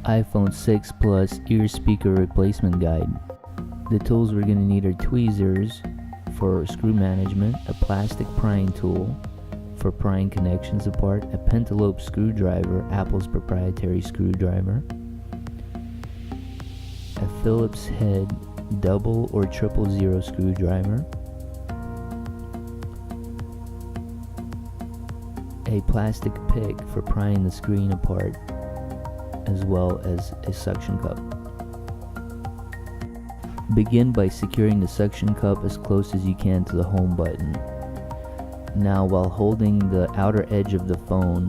iPhone 6 Plus ear speaker replacement guide. The tools we're going to need are tweezers for screw management, a plastic prying tool for prying connections apart, a pentalobe screwdriver, Apple's proprietary screwdriver, a Phillips head double or triple zero screwdriver, a plastic pick for prying the screen apart, as well as a suction cup. Begin by securing the suction cup as close as you can to the home button. Now, while holding the outer edge of the phone,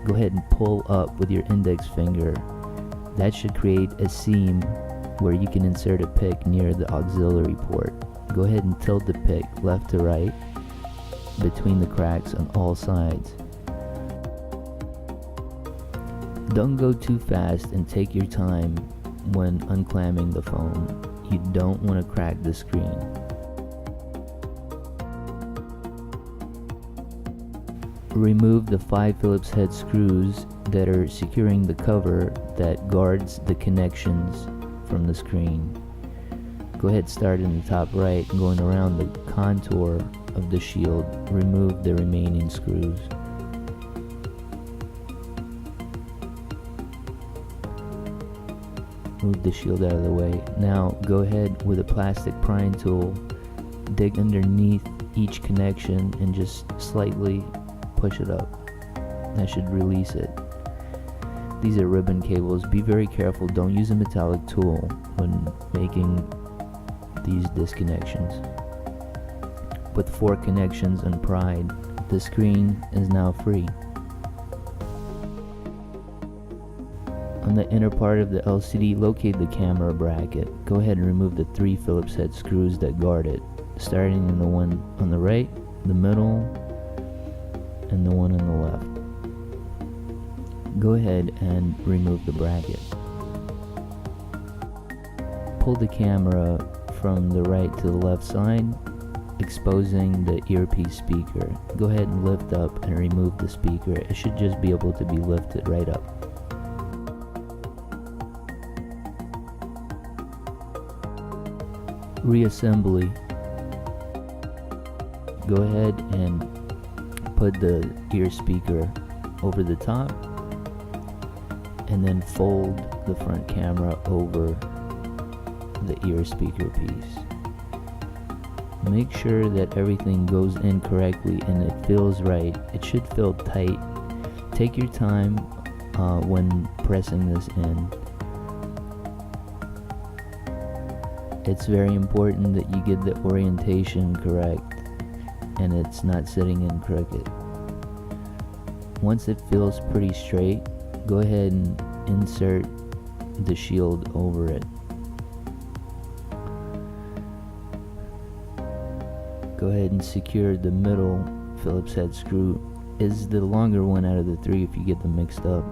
go ahead and pull up with your index finger. That should create a seam where you can insert a pick near the auxiliary port. Go ahead and tilt the pick left to right between the cracks on all sides. Don't go too fast and take your time when unclamming the phone. You don't want to crack the screen. Remove the 5 Phillips head screws that are securing the cover that guards the connections from the screen. Go ahead, start in the top right, going around the contour of the shield. Remove the remaining screws. Move the shield out of the way. Now go ahead with a plastic prying tool, dig underneath each connection and just slightly push it up. That should release it. These are ribbon cables. Be very careful. Don't use a metallic tool when making these disconnections. With 4 connections unpried, the screen is now free. On the inner part of the LCD, locate the camera bracket. Go ahead and remove the 3 Phillips head screws that guard it, starting in the one on the right, the middle, and the one on the left. Go ahead and remove the bracket. Pull the camera from the right to the left side, exposing the earpiece speaker. Go ahead and lift up and remove the speaker. It should just be able to be lifted right up. Reassembly. Go ahead and put the ear speaker over the top and then fold the front camera over the ear speaker piece. Make sure that everything goes in correctly and it feels right. It should feel tight. Take your time when pressing this in. It's very important that you get the orientation correct and it's not sitting in crooked. Once it feels pretty straight, go ahead and insert the shield over it. Go ahead and secure the middle Phillips head screw. Is the longer one out of the 3 if you get them mixed up.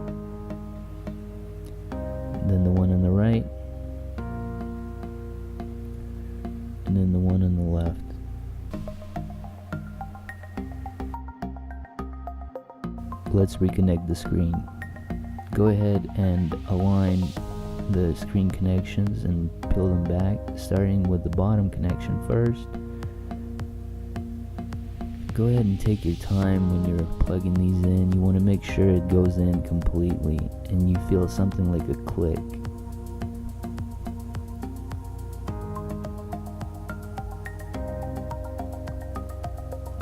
Then the one on the right, and then the one on the left. Let's reconnect the screen. Go ahead and align the screen connections and peel them back, starting with the bottom connection first. Go ahead and take your time when you're plugging these in. You want to make sure it goes in completely and you feel something like a click.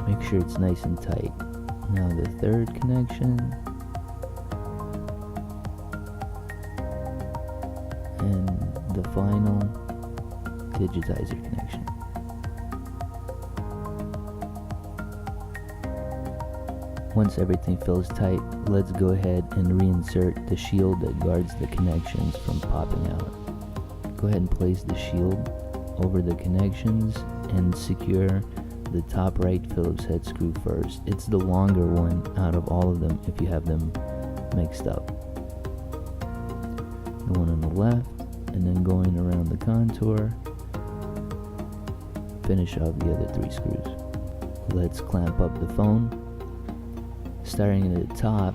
Make sure it's nice and tight. Now the third connection, and the final digitizer connection. Once everything feels tight, let's go ahead and reinsert the shield that guards the connections from popping out. Go ahead and place the shield over the connections and secure the top right Phillips head screw first. It's the longer one out of all of them if you have them mixed up. The one on the left, and then going around the contour, finish off the other 3 screws. Let's clamp up the phone. Starting at the top,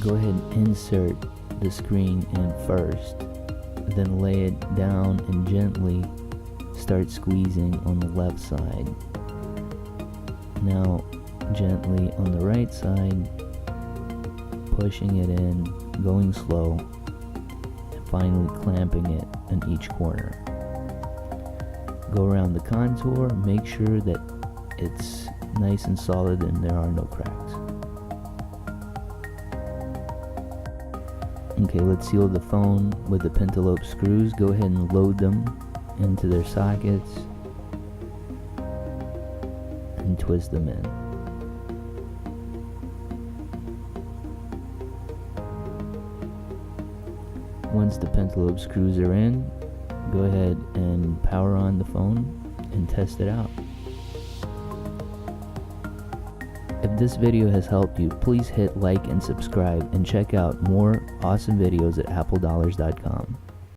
go ahead and insert the screen in first, then lay it down and gently start squeezing on the left side. Now gently on the right side, pushing it in, going slow, and finally clamping it in each corner. Go around the contour, make sure that it's nice and solid and there are no cracks. Okay, let's seal the phone with the pentalobe screws. Go ahead and load them into their sockets and twist them in. Once the pentalobe screws are in, go ahead and power on the phone and test it out. If this video has helped you, please hit like and subscribe and check out more awesome videos at appledollars.com.